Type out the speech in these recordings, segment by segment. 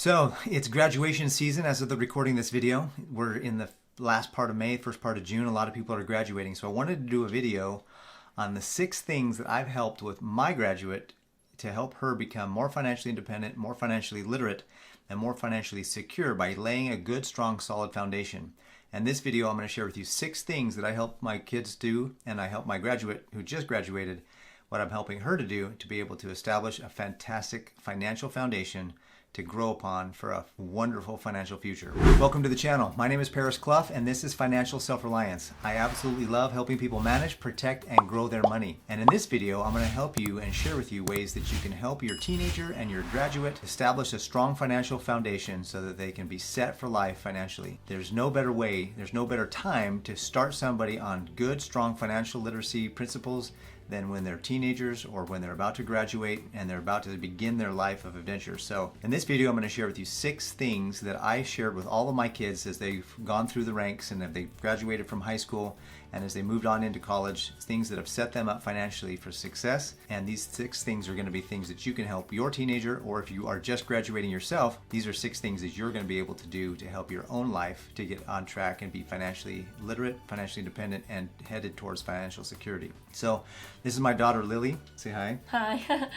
So it's graduation season as of the recording this video. We're in the last part of May, first part of June. A lot of people are graduating. So I wanted to do a video on the 6 things that I've helped with my graduate to help her become more financially independent, more financially literate, and more financially secure by laying a good, strong, solid foundation. And this video, I'm going to share with you 6 things that I help my kids do, and I help my graduate who just graduated, what I'm helping her to do to be able to establish a fantastic financial foundation to grow upon for a wonderful financial future. Welcome to the channel. My name is Paris Clough, and this is Financial Self-Reliance. I absolutely love helping people manage, protect, and grow their money. And in this video, I'm going to help you and share with you ways that you can help your teenager and your graduate establish a strong financial foundation so that they can be set for life financially. There's no better way, there's no better time to start somebody on good, strong financial literacy principles than when they're teenagers or when they're about to graduate and they're about to begin their life of adventure. So in this video, I'm going to share with you 6 things that I shared with all of my kids as they've gone through the ranks and as they graduated from high school and as they moved on into college, things that have set them up financially for success. And these 6 things are going to be things that you can help your teenager, or if you are just graduating yourself, these are 6 things that you're going to be able to do to help your own life to get on track and be financially literate, financially independent, and headed towards financial security. So this is my daughter Lily. Say hi. Hi.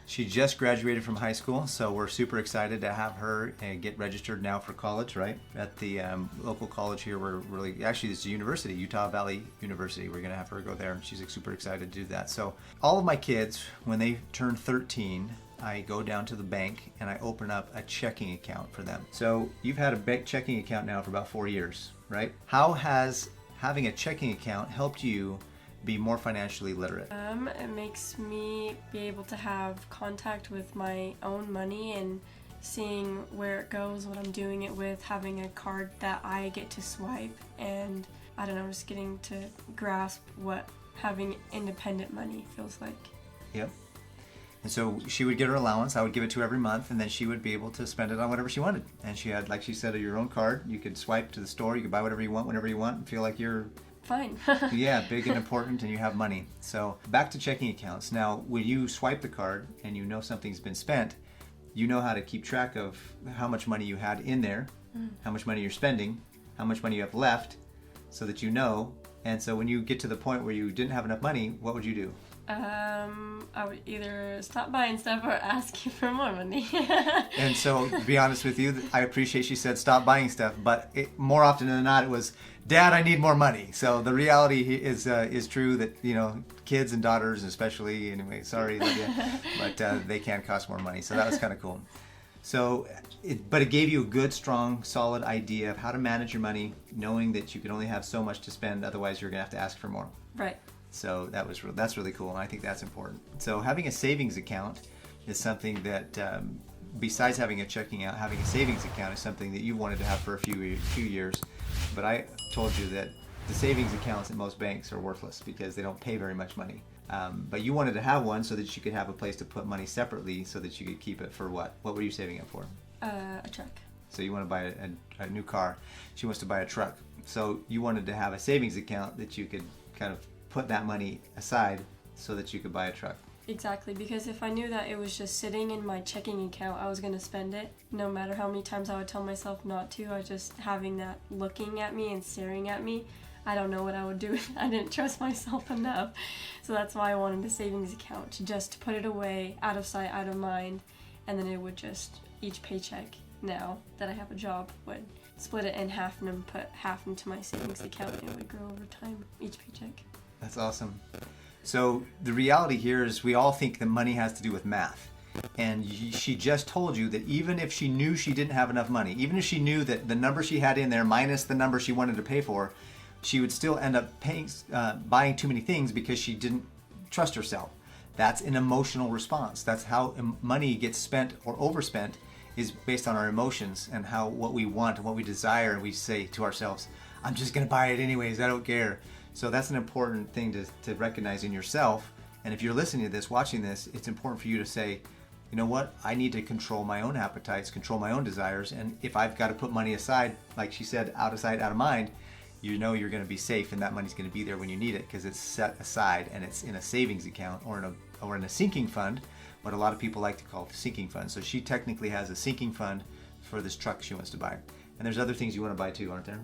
She just graduated from high school, so we're super excited to have her get registered now for college, right? At the local college here, actually it's a university, Utah Valley University. We're gonna have her go there, and she's super excited to do that. So all of my kids, when they turn 13, I go down to the bank and I open up a checking account for them. So you've had a bank checking account now for about 4 years, right? How has having a checking account helped you be more financially literate? It makes me be able to have contact with my own money and seeing where it goes, what I'm doing it with, having a card that I get to swipe, and I don't know, just getting to grasp what having independent money feels like. Yep. And so she would get her allowance. I would give it to her every month, and then she would be able to spend it on whatever she wanted. And she had, like she said, your own card. You could swipe to the store. You could buy whatever you want, whenever you want, and feel like you're fine. yeah, big and important, and you have money. So back to checking accounts. Now, when you swipe the card and you know something's been spent, you know how to keep track of how much money you had in there, how much money you're spending, how much money you have left, so that you know. And so when you get to the point where you didn't have enough money, what would you do? I would either stop buying stuff or ask you for more money. And so, to be honest with you, I appreciate she said stop buying stuff, but more often than not, it was, Dad, I need more money. So the reality is true that, you know, kids and daughters especially, anyway, sorry, Lydia, but they can cost more money. So that was kind of cool. So, but it gave you a good, strong, solid idea of how to manage your money, knowing that you can only have so much to spend, otherwise you're going to have to ask for more. Right. So that's really cool, and I think that's important. So having a savings account is something that, besides having a checking out, having a savings account is something that you wanted to have for a few years. But I told you that the savings accounts at most banks are worthless because they don't pay very much money. But you wanted to have one so that you could have a place to put money separately so that you could keep it for what? What were you saving it for? A truck. So you want to buy a new car. She wants to buy a truck. So you wanted to have a savings account that you could kind of put that money aside so that you could buy a truck. Exactly, because if I knew that it was just sitting in my checking account, I was going to spend it. No matter how many times I would tell myself not to, I was just having that looking at me and staring at me. I don't know what I would do. I didn't trust myself enough. So that's why I wanted a savings account, to just put it away, out of sight, out of mind, and then it would just, each paycheck now that I have a job, would split it in half and then put half into my savings account, and it would grow over time, each paycheck. That's awesome. So the reality here is we all think that money has to do with math. And she just told you that even if she knew she didn't have enough money, even if she knew that the number she had in there minus the number she wanted to pay for, she would still end up buying too many things because she didn't trust herself. That's an emotional response. That's how money gets spent or overspent, is based on our emotions and what we want and what we desire. And we say to ourselves, I'm just going to buy it anyways, I don't care. So that's an important thing to recognize in yourself. And if you're listening to this, watching this, it's important for you to say, you know what, I need to control my own appetites, control my own desires. And if I've got to put money aside, like she said, out of sight, out of mind, you know you're going to be safe and that money's going to be there when you need it because it's set aside and it's in a savings account or in a sinking fund, what a lot of people like to call the sinking fund. So she technically has a sinking fund for this truck she wants to buy. And there's other things you want to buy too, aren't there?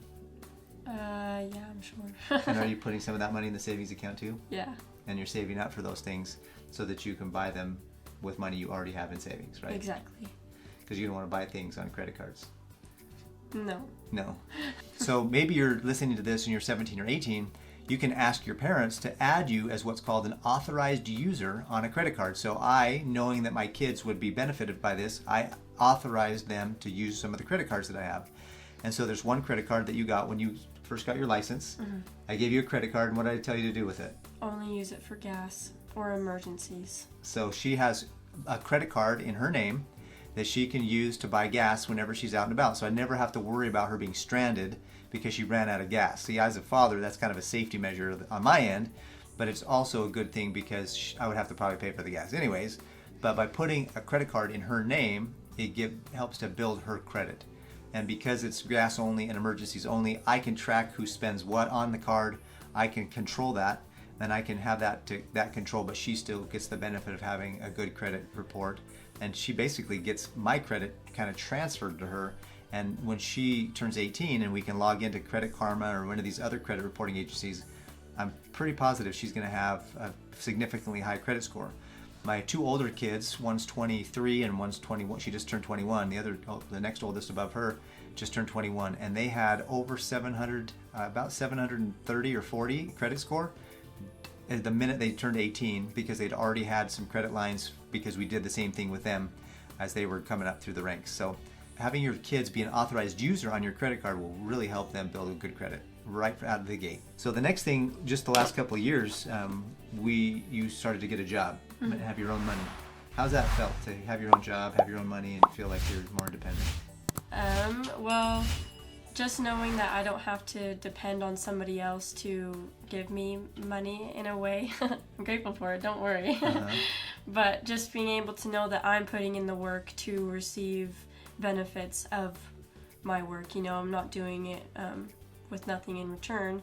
Yeah, I'm sure. And are you putting some of that money in the savings account too? Yeah. And you're saving up for those things so that you can buy them with money you already have in savings, right? Exactly. Because you don't want to buy things on credit cards. No. No. So maybe you're listening to this and you're 17 or 18. You can ask your parents to add you as what's called an authorized user on a credit card. So I, knowing that my kids would be benefited by this, I authorized them to use some of the credit cards that I have. And so there's one credit card that you got when you first got your license. Mm-hmm. I gave you a credit card, and what did I tell you to do with it? Only use it for gas or emergencies. So she has a credit card in her name that she can use to buy gas whenever she's out and about. So I never have to worry about her being stranded because she ran out of gas. See, as a father, that's kind of a safety measure on my end, but it's also a good thing because I would have to probably pay for the gas anyways. But by putting a credit card in her name, it helps to build her credit. And because it's gas only and emergencies only, I can track who spends what on the card. I can control that, and I can have that control, but she still gets the benefit of having a good credit report. And she basically gets my credit kind of transferred to her. And when she turns 18 and we can log into Credit Karma or one of these other credit reporting agencies, I'm pretty positive she's going to have a significantly high credit score. My two older kids, one's 23 and one's 21. She just turned 21. The next oldest above her just turned 21, and they had over 700, about 730 or 40 credit score the minute they turned 18, because they'd already had some credit lines because we did the same thing with them as they were coming up through the ranks. So having your kids be an authorized user on your credit card will really help them build a good credit right out of the gate. So the next thing, just the last couple of years, you started to get a job and have your own money. How's that felt to have your own job, have your own money, and feel like you're more independent? Well, just knowing that I don't have to depend on somebody else to give me money in a way, I'm grateful for it, don't worry. But just being able to know that I'm putting in the work to receive benefits of my work, I'm not doing it with nothing in return.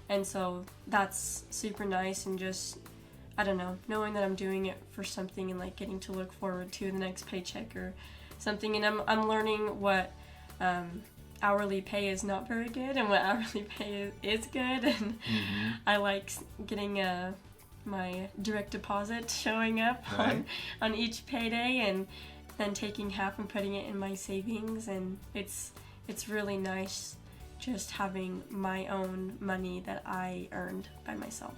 And so that's super nice, and just, I don't know, knowing that I'm doing it for something and like getting to look forward to the next paycheck or something. And I'm learning what hourly pay is not very good and what hourly pay is good. And I like getting my direct deposit showing up on each payday, and then taking half and putting it in my savings. And it's really nice just having my own money that I earned by myself.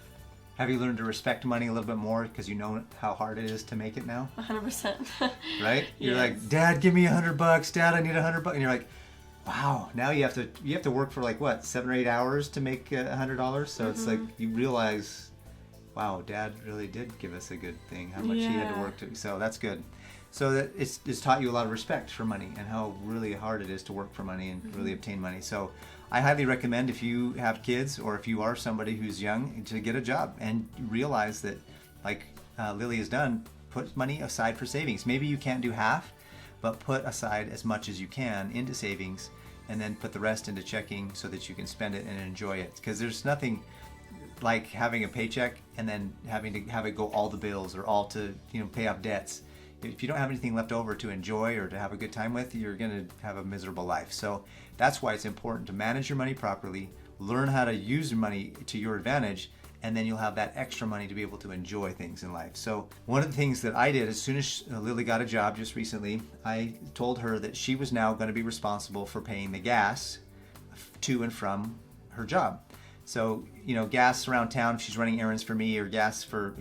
Have you learned to respect money a little bit more because you know how hard it is to make it now? 100%. Right? You're like, Dad, give me $100. Dad, I need $100. And you're like, wow. Now you have to work for like what, 7 or 8 hours to make $100. So it's like you realize, wow, Dad really did give us a good thing. How much he had to work to. So that's good. So that it's taught you a lot of respect for money and how really hard it is to work for money and really obtain money. So I highly recommend, if you have kids or if you are somebody who's young, to get a job and realize that, like Lily has done, put money aside for savings. Maybe you can't do half, but put aside as much as you can into savings, and then put the rest into checking so that you can spend it and enjoy it. Because there's nothing like having a paycheck and then having to have it go all the bills or all to pay off debts. If you don't have anything left over to enjoy or to have a good time with, you're going to have a miserable life. So that's why it's important to manage your money properly, learn how to use your money to your advantage, and then you'll have that extra money to be able to enjoy things in life. So one of the things that I did as soon as Lily got a job just recently, I told her that she was now going to be responsible for paying the gas to and from her job. So, gas around town, if she's running errands for me, or gas for,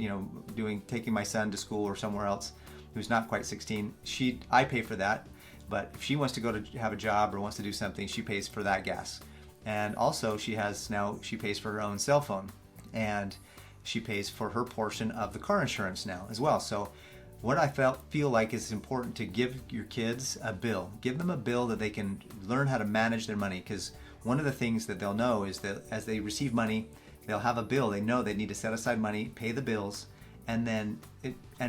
taking my son to school or somewhere else who's not quite 16, I pay for that. But if she wants to go to have a job or wants to do something, she pays for that gas. And also she pays for her own cell phone, and she pays for her portion of the car insurance now as well. So what I feel like is important to give your kids a bill. Give them a bill that they can learn how to manage their money, because one of the things that they'll know is that as they receive money, they'll have a bill. They know they need to set aside money, pay the bills, and then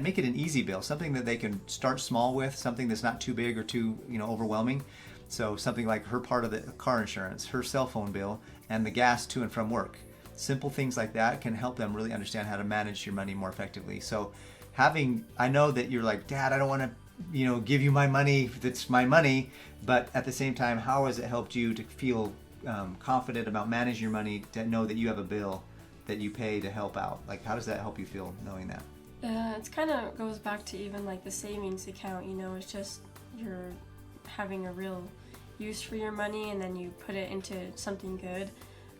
make it an easy bill, something that they can start small with, something that's not too big or too overwhelming. So something like her part of the car insurance, her cell phone bill, and the gas to and from work. Simple things like that can help them really understand how to manage your money more effectively. So I know that you're like, Dad, I don't want to give you my money, that's my money, but at the same time, how has it helped you to feel confident about managing your money, to know that you have a bill that you pay to help out? Like, how does that help you feel knowing that? It's kind of goes back to even like the savings account, it's just you're having a real use for your money, and then you put it into something good,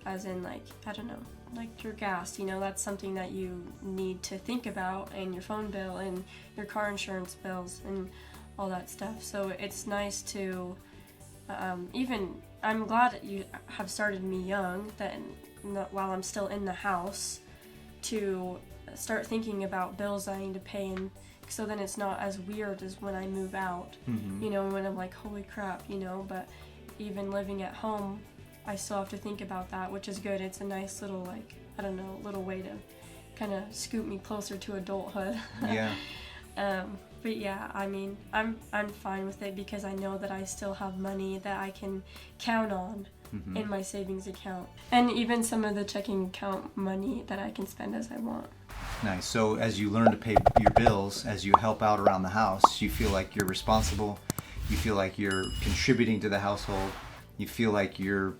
as in like, I don't know, like your gas, that's something that you need to think about, and your phone bill and your car insurance bills and all that stuff. So it's nice to even, I'm glad that you have started me young, that while I'm still in the house, to start thinking about bills I need to pay, and so then it's not as weird as when I move out, when I'm like, holy crap, but even living at home, I still have to think about that, which is good. It's a nice little, like, I don't know, little way to kind of scoot me closer to adulthood. Yeah. But yeah, I mean, I'm fine with it, because I know that I still have money that I can count on in my savings account, and even some of the checking account money that I can spend as I want. Nice. So as you learn to pay your bills, as you help out around the house, you feel like you're responsible, you feel like you're contributing to the household, you feel like you're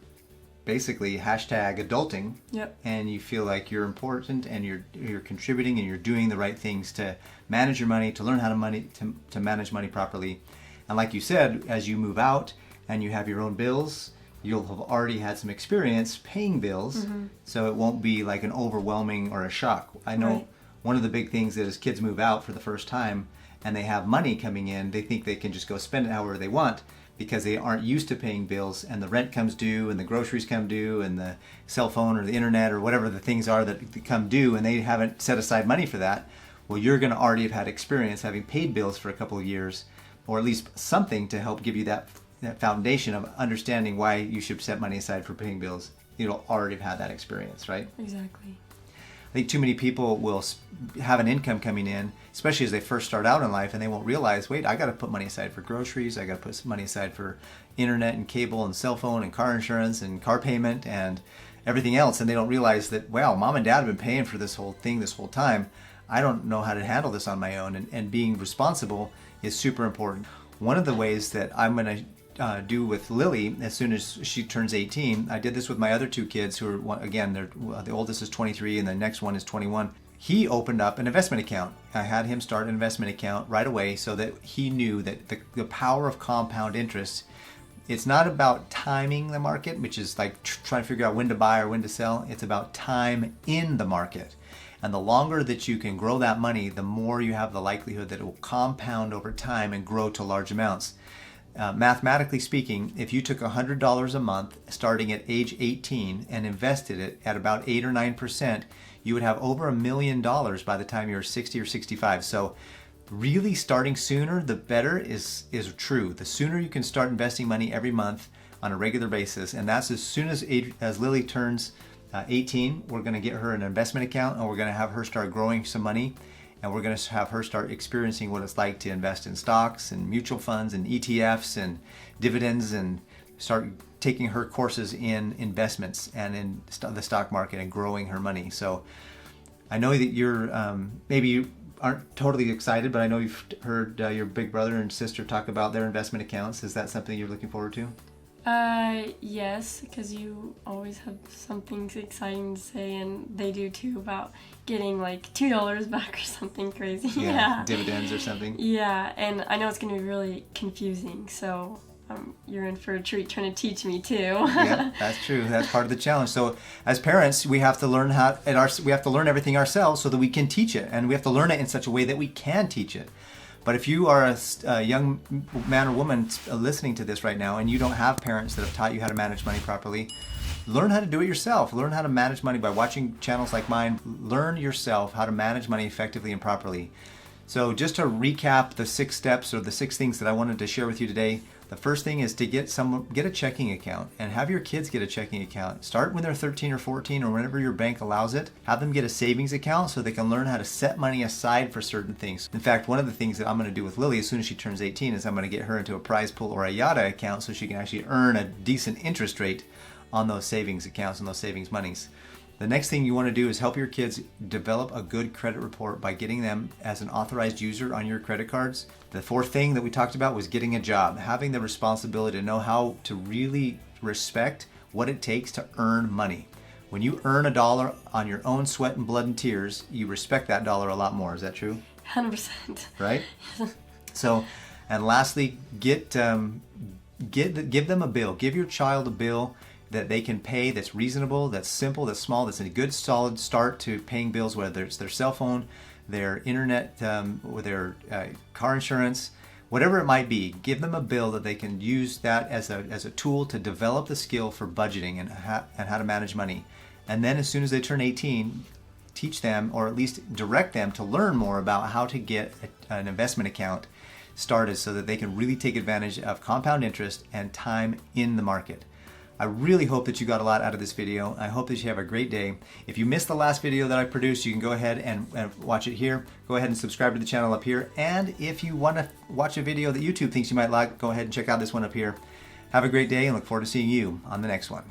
basically #adulting. Yep. And you feel like you're important, and you're contributing, and you're doing the right things to manage your money, to learn how to manage money properly. And like you said, as you move out and you have your own bills, you'll have already had some experience paying bills, so it won't be like an overwhelming or a shock. I know one of the big things is, as kids move out for the first time and they have money coming in, they think they can just go spend it however they want, because they aren't used to paying bills, and the rent comes due, and the groceries come due, and the cell phone or the internet or whatever the things are that come due, and they haven't set aside money for that. Well, you're going to already have had experience having paid bills for a couple of years, or at least something to help give you that foundation of understanding why you should set money aside for paying bills. You'll already have had that experience, right? Exactly. I think too many people will have an income coming in, especially as they first start out in life, and they won't realize, wait, I got to put money aside for groceries, I got to put some money aside for internet and cable and cell phone and car insurance and car payment and everything else, and they don't realize that, wow, mom and dad have been paying for this whole thing this whole time. I don't know how to handle this on my own, and being responsible is super important. One of the ways that I'm going to do with Lily as soon as she turns 18. I did this with my other two kids, who are, again, the oldest is 23 and the next one is 21. He opened up an investment account. I had him start an investment account right away, so that he knew that the power of compound interest, it's not about timing the market, which is like trying to figure out when to buy or when to sell. It's about time in the market. And the longer that you can grow that money, the more you have the likelihood that it will compound over time and grow to large amounts. Mathematically speaking, if you took $100 a month starting at age 18 and invested it at about 8 or 9%, you would have over $1 million by the time you're 60 or 65. So really starting sooner, the better is true. The sooner you can start investing money every month on a regular basis, and that's as soon as Lily turns 18, we're going to get her an investment account, and we're going to have her start growing some money. And we're going to have her start experiencing what it's like to invest in stocks and mutual funds and ETFs and dividends, and start taking her courses in investments and in the stock market and growing her money. So I know that you're, maybe you aren't totally excited, but I know you've heard your big brother and sister talk about their investment accounts. Is that something you're looking forward to? Yes, because you always have something exciting to say, and they do too, about getting like $2 back or something crazy. Yeah. Dividends or something. Yeah, and I know it's going to be really confusing, so you're in for a treat trying to teach me too. Yeah, that's true. That's part of the challenge. So as parents, we have to learn we have to learn everything ourselves so that we can teach it, and we have to learn it in such a way that we can teach it. But if you are a young man or woman listening to this right now, and you don't have parents that have taught you how to manage money properly, learn how to do it yourself. Learn how to manage money by watching channels like mine. Learn yourself how to manage money effectively and properly. So just to recap the 6 steps, or the 6 things that I wanted to share with you today. The first thing is to get a checking account, and have your kids get a checking account. Start when they're 13 or 14, or whenever your bank allows it. Have them get a savings account so they can learn how to set money aside for certain things. In fact, one of the things that I'm going to do with Lily as soon as she turns 18 is I'm going to get her into a prize pool or a Yada account, so she can actually earn a decent interest rate on those savings accounts and those savings monies. The next thing you want to do is help your kids develop a good credit report by getting them as an authorized user on your credit cards. The fourth thing that we talked about was getting a job, having the responsibility to know how to really respect what it takes to earn money. When you earn a dollar on your own sweat and blood and tears, you respect that dollar a lot more. Is that true? 100%. Right? So, and lastly, give them a bill. Give your child a bill that they can pay, that's reasonable, that's simple, that's small, that's a good solid start to paying bills, whether it's their cell phone, their internet, or their car insurance, whatever it might be. Give them a bill that they can use that as a tool to develop the skill for budgeting and how to manage money. And then as soon as they turn 18, teach them, or at least direct them to learn more about how to get an investment account started so that they can really take advantage of compound interest and time in the market. I really hope that you got a lot out of this video. I hope that you have a great day. If you missed the last video that I produced, you can go ahead and watch it here. Go ahead and subscribe to the channel up here. And if you want to watch a video that YouTube thinks you might like, go ahead and check out this one up here. Have a great day and look forward to seeing you on the next one.